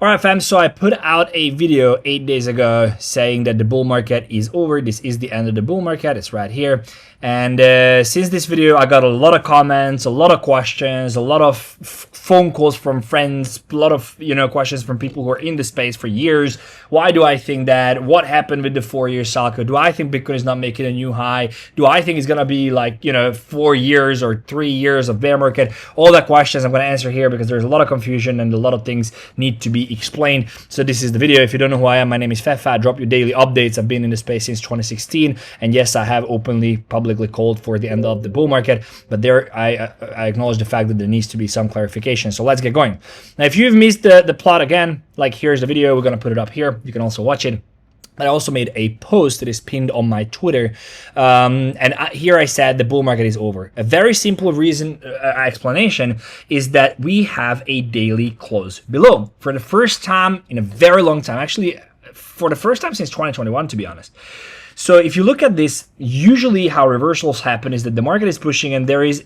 Alright fam, so I put out a video 8 days ago saying that the bull market is over. This is the end of the bull market. It's right here. And since this video, I got a lot of comments, a lot of questions, a lot of phone calls from friends, a lot of questions from people who are in the space for years. Why do I think that? What happened with the 4-year cycle? Do I think Bitcoin is not making a new high? Do I think it's gonna be like 4 years or 3 years of bear market? All the questions I'm gonna answer here because there's a lot of confusion and a lot of things need to be explained. So this is the video. If you don't know who I am, my name is Fefe. I drop you daily updates. I've been in the space since 2016, and yes, I have publicly called for the end of the bull market, but there I acknowledge the fact that there needs to be some clarification. So let's get going. Now, if you've missed the plot again, like here's the video, we're gonna put it up here. You can also watch it. I also made a post that is pinned on my Twitter, here I said the bull market is over. A very simple explanation is that we have a daily close below. For the first time in a very long time, actually for the first time since 2021, to be honest. So if you look at this, usually how reversals happen is that the market is pushing and there is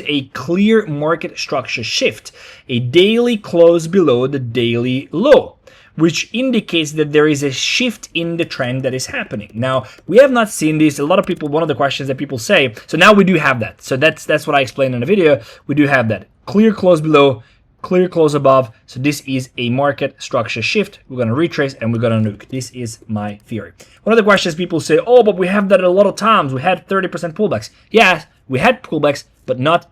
a clear market structure shift, a daily close below the daily low, which indicates that there is a shift in the trend that is happening. Now, we have not seen this. A lot of people, one of the questions that people say, so now we do have that. So that's what I explained in the video. We do have that. Clear close below, clear close above. So this is a market structure shift. We're going to retrace and we're going to nuke. This is my theory. One of the questions people say, oh, but we have that a lot of times. We had 30% pullbacks. Yeah, we had pullbacks, but not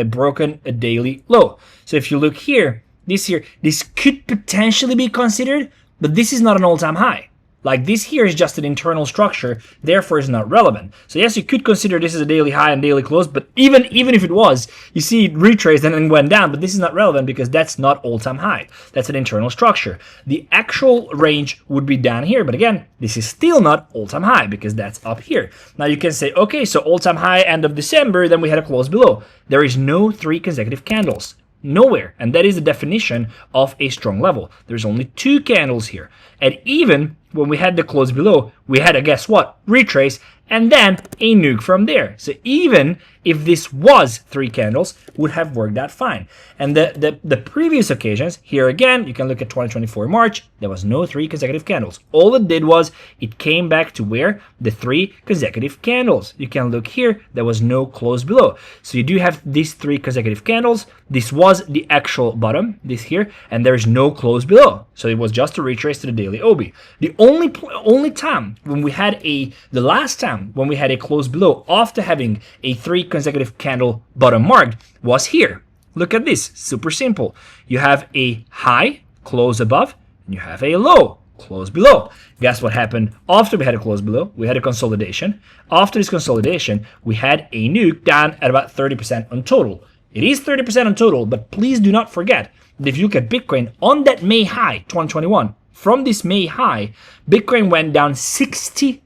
broken a daily low. So if you look here, this could potentially be considered, but this is not an all-time high. Like this here is just an internal structure, therefore is not relevant. So yes, you could consider this as a daily high and daily close, but even if it was, you see it retraced and then went down, but this is not relevant because that's not all-time high. That's an internal structure. The actual range would be down here, but again, this is still not all-time high because that's up here. Now you can say, okay, so all-time high end of December, then we had a close below. There is no 3 consecutive candles. Nowhere. And that is the definition of a strong level. There's only 2 candles here. And even when we had the close below, we had a, guess what, retrace and then a nuke from there. So even if this was 3 candles, would have worked out fine. And the previous occasions, here again, you can look at 2024 March, there was no 3 consecutive candles. All it did was it came back to where the 3 consecutive candles. You can look here, there was no close below. So you do have these 3 consecutive candles. This was the actual bottom, this here, and there is no close below. So it was just a retrace to the daily OB. The only time when we had the last time when we had a close below after having a 3 consecutive candle bottom marked was here. Look at this, super simple. You have a high, close above, and you have a low, close below. Guess what happened after we had a close below? We had a consolidation. After this consolidation, we had a nuke down at about 30% on total. It is 30% on total, but please do not forget that if you look at Bitcoin on that May high, 2021, from this May high, Bitcoin went down 60%,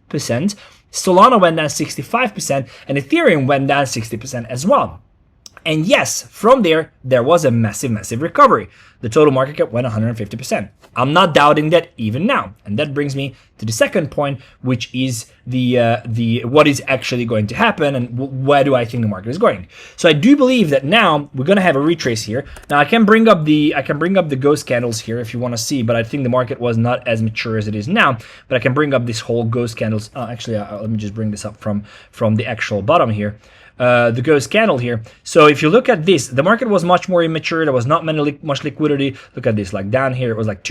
Solana went down 65%, and Ethereum went down 60% as well. And yes, from there was a massive recovery. The total market cap went 150%. I'm not doubting that even now. And that brings me to the second point, which is the what is actually going to happen and where do I think the market is going. So I do believe that now we're going to have a retrace here. Now I can bring up the ghost candles here if you want to see, but I think the market was not as mature as it is now. But I can bring up this whole ghost candles. Actually, let me just bring this up from the actual bottom here. The ghost candle here. So if you look at this, the market was much more immature. There was not much liquidity. Look at this, like down here, it was like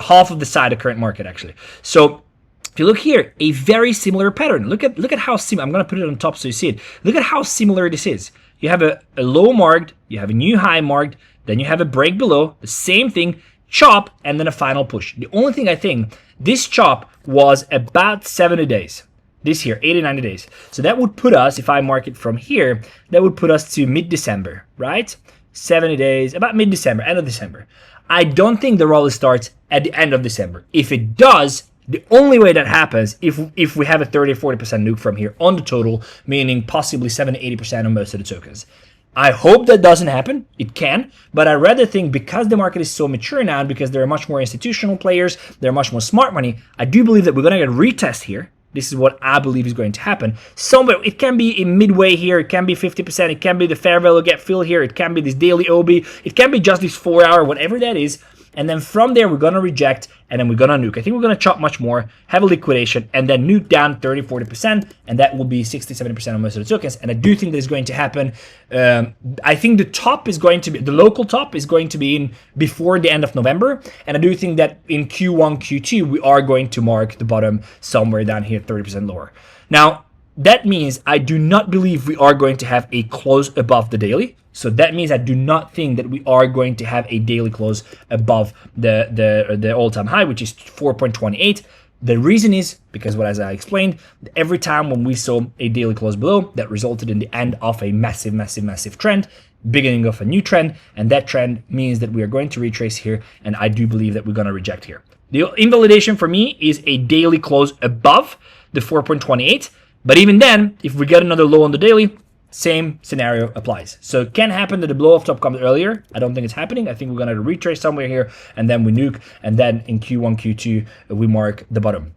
half of the side of current market actually. So if you look here, a very similar pattern. Look at how similar. I'm gonna put it on top so you see it. Look at how similar this is. You have a low marked, you have a new high marked, then you have a break below, the same thing, chop, and then a final push. The only thing I think, this chop was about 70 days. This here, 80, 90 days. So that would put us, if I mark it from here, that would put us to mid-December, right? 70 days, about mid-December, end of December. I don't think the rally starts at the end of December. If it does, the only way that happens, if we have a 30 or 40% nuke from here on the total, meaning possibly 70-80% on most of the tokens. I hope that doesn't happen. It can, but I rather think because the market is so mature now, because there are much more institutional players, there are much more smart money, I do believe that we're going to get a retest here. This is what I believe is going to happen. Somewhere, it can be in midway here, it can be 50%, it can be the fair value gap fill here, it can be this daily OB, it can be just this 4 hour, whatever that is. And then from there, we're going to reject, and then we're going to nuke. I think we're going to chop much more, have a liquidation, and then nuke down 30-40%, and that will be 60-70% of most of the tokens. And I do think that is going to happen. I think the top is going to be, the local top is going to be in before the end of November. And I do think that in Q1, Q2, we are going to mark the bottom somewhere down here, 30% lower. Now, that means I do not believe we are going to have a close above the daily. So that means I do not think that we are going to have a daily close above the all-time high, which is 4.28. The reason is because, as I explained, every time when we saw a daily close below, that resulted in the end of a massive trend, beginning of a new trend, and that trend means that we are going to retrace here, and I do believe that we're going to reject here. The invalidation for me is a daily close above the 4.28, but even then, if we get another low on the daily, same scenario applies. So it can happen that the blow off top comes earlier. I don't think it's happening. I think we're going to retrace somewhere here, and then we nuke, and then in Q1, Q2, we mark the bottom.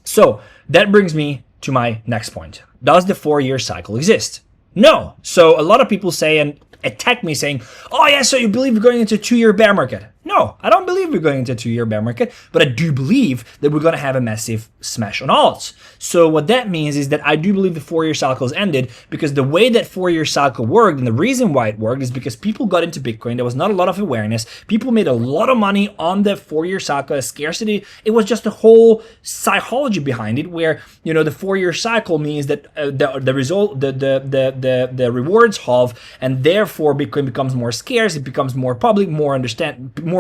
So that brings me to my next point. Does the 4-year cycle exist? No. So a lot of people say and attack me saying, oh yeah, so you believe we're going into a 2-year bear market. No, I don't believe we're going into a 2-year bear market, but I do believe that we're going to have a massive smash on alts. So what that means is that I do believe the 4-year cycle has ended, because the way that 4-year cycle worked, and the reason why it worked, is because people got into Bitcoin. There was not a lot of awareness. People made a lot of money on the 4-year cycle as scarcity. It was just a whole psychology behind it, where, you know, the 4-year cycle means that the rewards halve, and therefore Bitcoin becomes more scarce. It becomes more public, more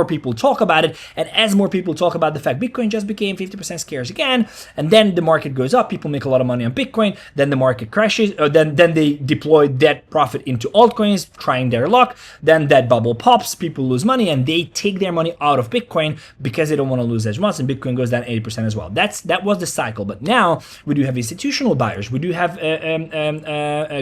people talk about it, and as more people talk about the fact Bitcoin just became 50% scarce again, and then the market goes up, people make a lot of money on Bitcoin, then the market crashes, then they deploy that profit into altcoins, trying their luck, then that bubble pops, people lose money, and they take their money out of Bitcoin because they don't want to lose as much, and Bitcoin goes down 80% as well. That was the cycle. But now we do have institutional buyers, we do have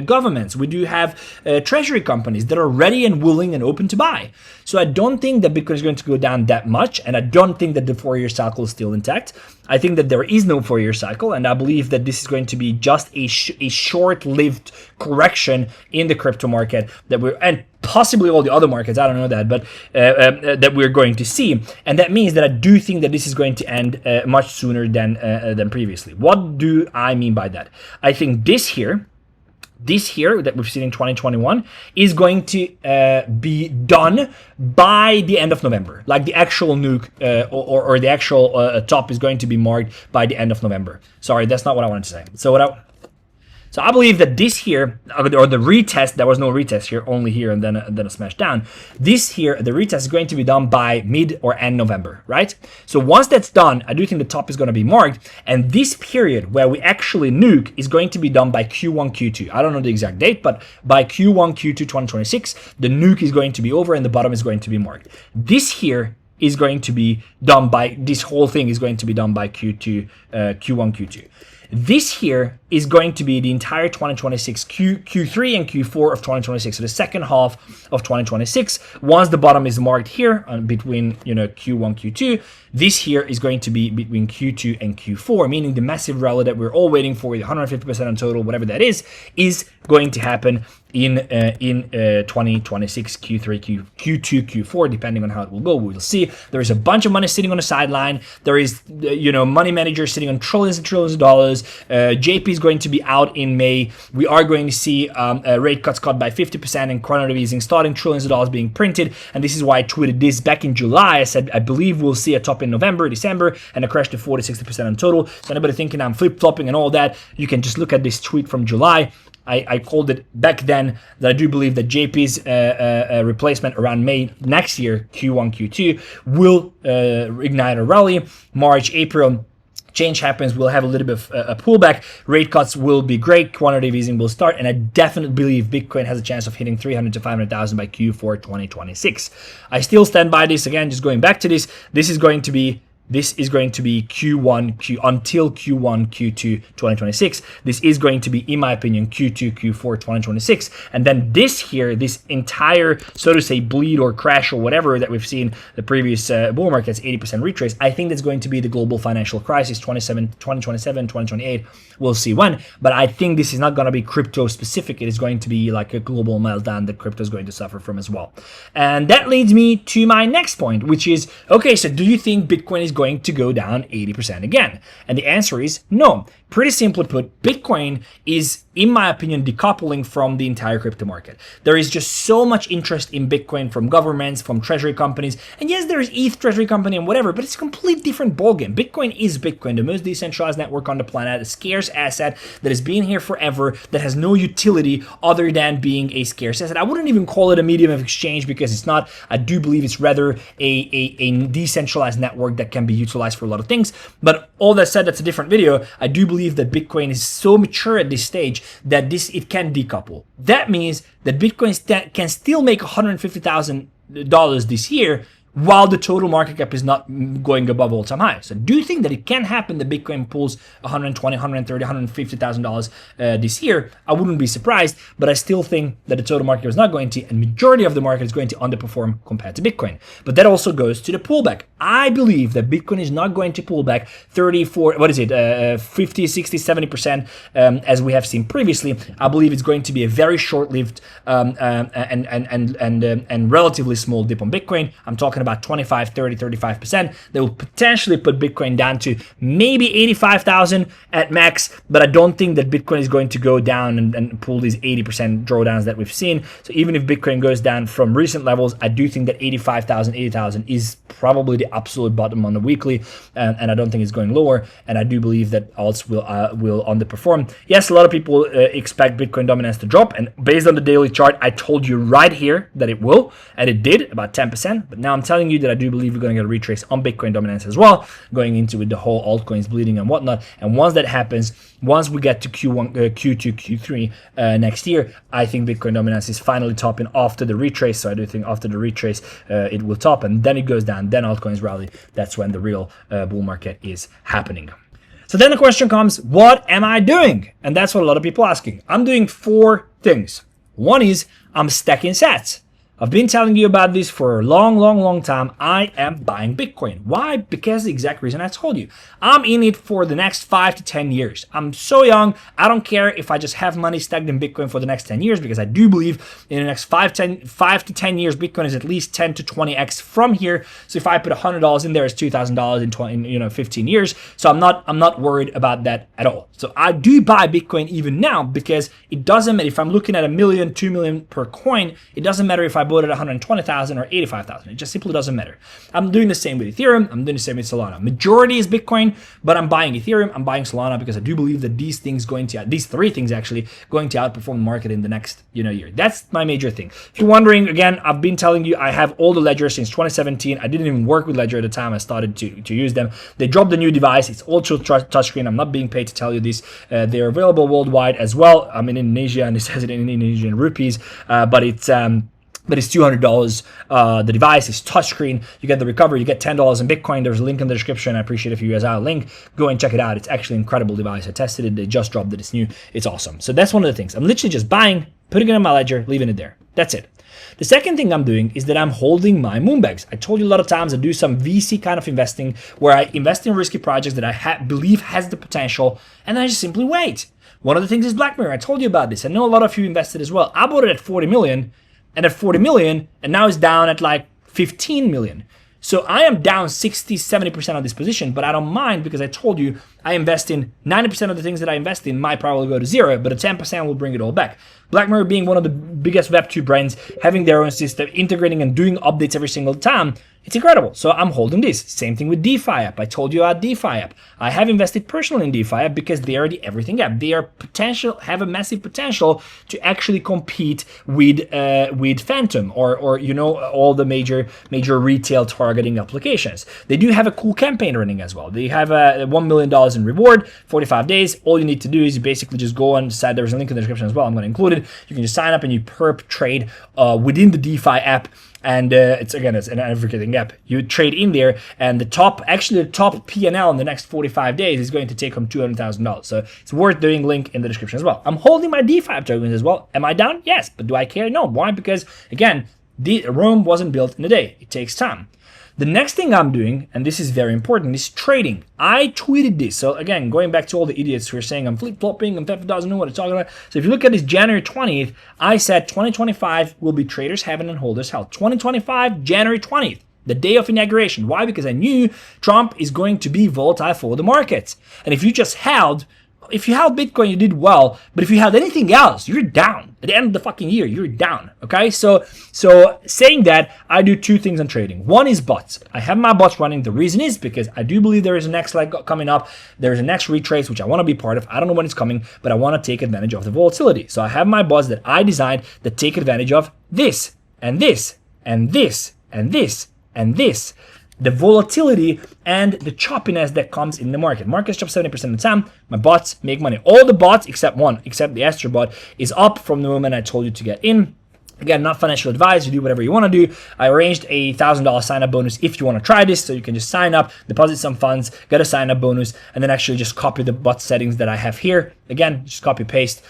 governments, we do have treasury companies that are ready and willing and open to buy. So I don't think that Bitcoin is going to go down that much, and I don't think that the 4-year cycle is still intact. I think that there is no 4-year cycle, and I believe that this is going to be just a short-lived correction in the crypto market and possibly all the other markets, I don't know that, but that we're going to see. And that means that I do think that this is going to end much sooner than previously. What do I mean by that? I think this here that we've seen in 2021 is going to be done by the end of November. Like the actual nuke or the actual top is going to be marked by the end of November. Sorry, that's not what I wanted to say. So I believe that this here, or the retest, there was no retest here, only here and then a smash down. This here, the retest is going to be done by mid or end November, right? So once that's done, I do think the top is going to be marked. And this period where we actually nuke is going to be done by Q1, Q2. I don't know the exact date, but by Q1, Q2 2026, the nuke is going to be over and the bottom is going to be marked. This here is going to be done by, this whole thing is going to be done by Q1, Q2. This here is going to be the entire 2026, Q3 and Q4 of 2026. So the second half of 2026, once the bottom is marked here between, Q1, Q2, this here is going to be between Q2 and Q4, meaning the massive rally that we're all waiting for, the 150% on total, whatever that is going to happen in 2026, Q3, Q2, Q4, depending on how it will go. We will see. There is a bunch of money sitting on the sideline. There is, money managers sitting on trillions and trillions of dollars. JP is going to be out in May. We are going to see rate cuts cut by 50% and quantitative easing, starting trillions of dollars being printed. And this is why I tweeted this back in July. I said, I believe we'll see a top in November, December, and a crash to 40-60% on total. So anybody thinking I'm flip-flopping and all that, you can just look at this tweet from July. I called it back then that I do believe that JP's replacement around May next year, Q1, Q2, will ignite a rally. March, April, change happens, we'll have a little bit of a pullback. Rate cuts will be great. Quantitative easing will start, and I definitely believe Bitcoin has a chance of hitting 300 to 500,000 by Q4 2026. I still stand by this. Again, just going back to this is going to be this is going to be until Q1, Q2 2026. This is going to be, in my opinion, Q2, Q4 2026. And then this entire, so to say, bleed or crash or whatever that we've seen the previous bull markets, 80% retrace, I think that's going to be the global financial crisis, 2027, 2028. We'll see when. But I think this is not going to be crypto specific. It is going to be like a global meltdown that crypto is going to suffer from as well. And that leads me to my next point, which is, okay, so do you think Bitcoin is going to go down 80% again? And the answer is no. Pretty simply put, Bitcoin is, in my opinion, decoupling from the entire crypto market. There is just so much interest in Bitcoin from governments, from treasury companies. And yes, there is ETH treasury company and whatever, but it's a complete different ballgame. Bitcoin is Bitcoin, the most decentralized network on the planet, a scarce asset that has been here forever, that has no utility other than being a scarce asset. I wouldn't even call it a medium of exchange because it's not. I do believe it's rather a decentralized network that can be utilized for a lot of things. But all that said, that's a different video. I do believe that Bitcoin is so mature at this stage that it can decouple. That means that Bitcoin can still make $150,000 this year, while the total market cap is not going above all-time high. So do you think that it can happen that Bitcoin pulls $120,000, $130,000, $150,000 this year? I wouldn't be surprised, but I still think that the total market is not going to, and majority of the market is going to underperform compared to Bitcoin. But that also goes to the pullback. I believe that Bitcoin is not going to pull back 50, 60, 70%, as we have seen previously. I believe it's going to be a very short-lived and relatively small dip on Bitcoin. I'm talking about 25, 30, 35%. That will potentially put Bitcoin down to maybe 85,000 at max, but I don't think that Bitcoin is going to go down and pull these 80% drawdowns that we've seen. So even if Bitcoin goes down from recent levels, I do think that 85,000, 80,000 is probably the absolute bottom on the weekly, and I don't think it's going lower, and I do believe that alts will underperform. Yes, a lot of people expect Bitcoin dominance to drop, and based on the daily chart, I told you right here that it will, and it did, about 10%, but now I'm telling you that I do believe we're going to get a retrace on Bitcoin dominance as well, going into with the whole altcoins bleeding and whatnot. And once that happens, once we get to Q1, Q2, Q3 next year, I think Bitcoin dominance is finally topping after the retrace. So I do think after the retrace, it will top, and then it goes down, then altcoins rally. That's when the real bull market is happening. So then the question comes, what am I doing? And that's what a lot of people are asking. I'm doing 4 things. One is I'm stacking sats. I've been telling you about this for a long time. I am buying Bitcoin. Why? Because the exact reason I told you. I'm in it for the next 5 to 10 years. I'm so young. I don't care if I just have money stacked in Bitcoin for the next 10 years, because I do believe in the next 5 to 10 years, Bitcoin is at least 10 to 20x from here. So if I put $100 in there, it's $2,000 in 15 years. So I'm not worried about that at all. So I do buy Bitcoin even now, because it doesn't matter if I'm looking at $1 million, $2 million per coin. It doesn't matter if I bought it at 120,000 or 85,000. It just simply doesn't matter. I'm doing the same with Ethereum. I'm doing the same with Solana. Majority is Bitcoin, but I'm buying Ethereum. I'm buying Solana because I do believe that these 3 things actually going to outperform the market in the next year. That's my major thing. If you're wondering, again, I've been telling you I have all the ledgers since 2017. I didn't even work with Ledger at the time I started to use them. They dropped the new device. It's also touchscreen. I'm not being paid to tell you this. They're available worldwide as well. I'm in Indonesia, and it says it in Indonesian rupees, but it's $200. The device is touchscreen. You get the recovery. You get $10 in Bitcoin. There's a link in the description. I appreciate if you guys have a link. Go and check it out. It's actually an incredible device. I tested it. They just dropped it. It's new. It's awesome. So that's one of the things. I'm literally just buying, putting it in my ledger, leaving it there. That's it. The second thing I'm doing is that I'm holding my moonbags. I told you a lot of times I do some VC kind of investing where I invest in risky projects that I believe has the potential, and I just simply wait. One of the things is Black Mirror. I told you about this. I know a lot of you invested as well. I bought it at 40 million. And at 40 million, and now it's down at like 15 million. So I am down 60, 70% of this position, but I don't mind, because I told you I invest in 90% of the things that I invest in might probably go to zero, but a 10% will bring it all back. Black Mirror being one of the biggest Web2 brands, having their own system, integrating and doing updates every single time, it's incredible. So I'm holding this. Same thing with DeFi app. I told you about DeFi app. I have invested personally in DeFi app because they are the everything app. They are have a massive potential to actually compete with Phantom or all the major retail targeting applications. They do have a cool campaign running as well. They have $1 million in reward, 45 days. All you need to do is you basically just go on site. There's a link in the description as well. I'm going to include it. You can just sign up and you perp trade within the DeFi app. And it's an everything gap. You trade in there, and the top P&L in the next 45 days is going to take home $200,000. So it's worth doing. Link in the description as well. I'm holding my D5 tokens as well. Am I down? Yes. But do I care? No. Why? Because again, Rome wasn't built in a day. It takes time. The next thing I'm doing, and this is very important, is trading. I tweeted this. So again, going back to all the idiots who are saying I'm flip-flopping and Fefe doesn't know what I'm talking about. So if you look at this January 20th, I said 2025 will be traders heaven and holders hell. 2025, January 20th. The day of inauguration. Why? Because I knew Trump is going to be volatile for the markets. And if you held Bitcoin, you did well. But if you held anything else, you're down. At the end of the fucking year, you're down. Okay? So saying that, I do two things on trading. One is bots. I have my bots running. The reason is because I do believe there is a next leg coming up. There is a next retrace, which I want to be part of. I don't know when it's coming, but I want to take advantage of the volatility. So I have my bots that I designed that take advantage of this, and this, and this, and this, and this. The volatility and the choppiness that comes in the market. Markets chop 70% of the time. My bots make money. All the bots except one, except the Esther bot, is up from the moment I told you to get in. Again, not financial advice. You do whatever you want to do. I arranged a $1,000 sign-up bonus if you want to try this. So you can just sign up, deposit some funds, get a sign-up bonus, and then actually just copy the bot settings that I have here. Again, just copy paste.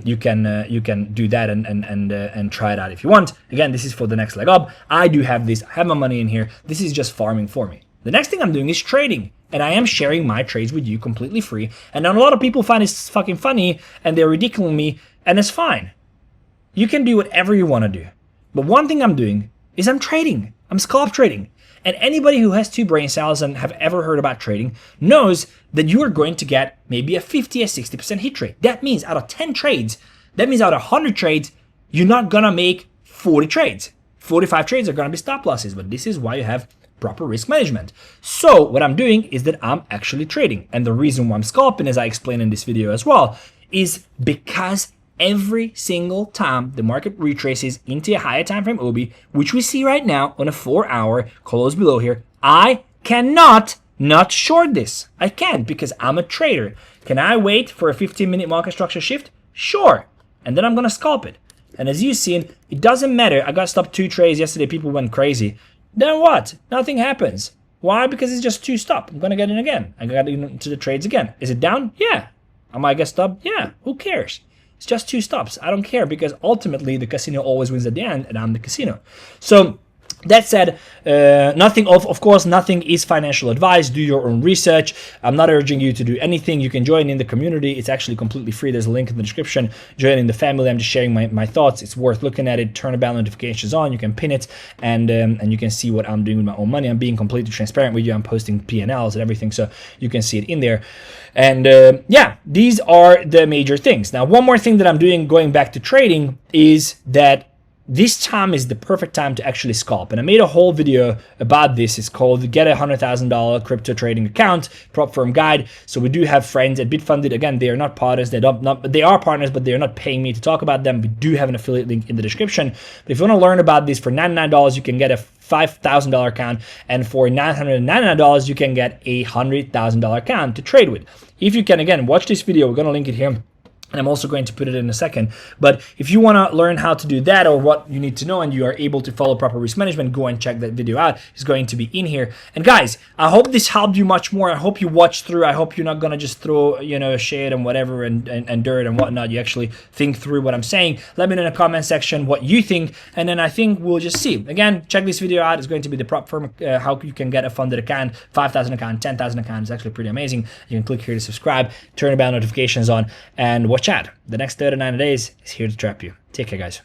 You can do that and try it out if you want. Again, this is for the next leg up. I do have this. I have my money in here. This is just farming for me. The next thing I'm doing is trading. And I am sharing my trades with you completely free. And then a lot of people find this fucking funny and they're ridiculing me, and it's fine. You can do whatever you want to do. But one thing I'm doing is I'm trading. I'm scalp trading. And anybody who has two brain cells and have ever heard about trading knows that you are going to get maybe a 50 or 60% hit rate. That means out of 10 trades, that means out of 100 trades, you're not going to make 40 trades. 45 trades are going to be stop losses. But this is why you have proper risk management. So what I'm doing is that I'm actually trading. And the reason why I'm scalping, as I explained in this video as well, is because every single time the market retraces into a higher time frame OB, which we see right now on a 4-hour close below here, I cannot not short this. I can't because I'm a trader. Can I wait for a 15-minute market structure shift? Sure. And then I'm going to scalp it. And as you've seen, it doesn't matter. I got stopped 2 trades yesterday. People went crazy. Then what? Nothing happens. Why? Because it's just 2 stop. I'm going to get in again. I got into the trades again. Is it down? Yeah. Am I get stopped? Yeah. Who cares? It's just 2 stops. I don't care because ultimately the casino always wins at the end and I'm the casino. So that said, of course, nothing is financial advice. Do your own research. I'm not urging you to do anything. You can join in the community. It's actually completely free. There's a link in the description. Join in the family. I'm just sharing my thoughts. It's worth looking at it. Turn the bell notifications on. You can pin it and you can see what I'm doing with my own money. I'm being completely transparent with you. I'm posting P&Ls and everything, so you can see it in there. And yeah, these are the major things. Now, one more thing that I'm doing going back to trading is that this time is the perfect time to actually scalp. And I made a whole video about this. It's called Get a $100,000 Crypto Trading Account, Prop Firm Guide. So we do have friends at Bitfunded. Again, they are not partners. They are partners, but they are not paying me to talk about them. We do have an affiliate link in the description. But if you want to learn about this, for $99, you can get a $5,000 account. And for $999, you can get a $100,000 account to trade with. If you can, again, watch this video. We're going to link it here. And I'm also going to put it in a second. But if you want to learn how to do that or what you need to know and you are able to follow proper risk management, go and check that video out. It's going to be in here. And guys, I hope this helped you much more. I hope you watched through. I hope you're not going to just throw, shade and whatever and dirt and whatnot. You actually think through what I'm saying. Let me know in the comment section what you think. And then I think we'll just see. Again, check this video out. It's going to be the prop firm, how you can get a funded account, 5,000 account, 10,000 account. It's actually pretty amazing. You can click here to subscribe, turn the bell notifications on, and watch out. The next 30 to 90 days is here to trap you. Take care, guys.